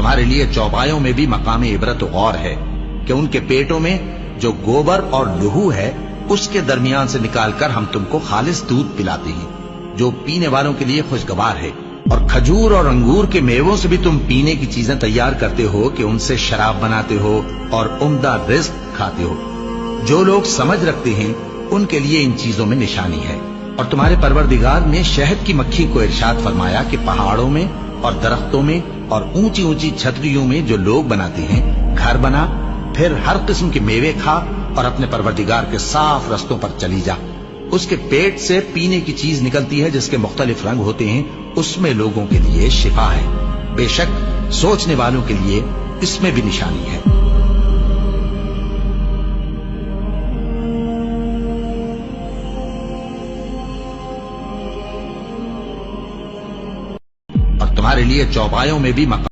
तुम्हारे लिए चौपायों में भी मकाम इबरत गौर है कि उनके पेटों में जो गोबर और लहू है उसके दरमियान से निकालकर हम तुमको खालिस दूध पिलाते हैं जो पीने वालों के लिए खुशगवार है, और खजूर और अंगूर के मेवों से भी तुम पीने की चीजें तैयार करते हो कि उनसे शराब बनाते हो और उम्दा रिज्क खाते हो। जो लोग समझ रखते हैं उनके लिए इन चीजों में निशानी है। और तुम्हारे परवरदिगार ने शहद की मक्खी को इरशाद फरमाया कि पहाड़ों में और दरख्तों में और ऊंची ऊंची छतरियों में जो लोग बनाते हैं घर बना, फिर हर किस्म के मेवे खा और अपने परवरदिगार के साफ रस्तों पर चली जा। उसके पेट से पीने की चीज निकलती है जिसके मुख्तलिफ रंग होते हैं, उसमें लोगों के लिए शिफा है। बेशक सोचने वालों के लिए इसमें भी निशानी है। और तुम्हारे लिए चौपायों में भी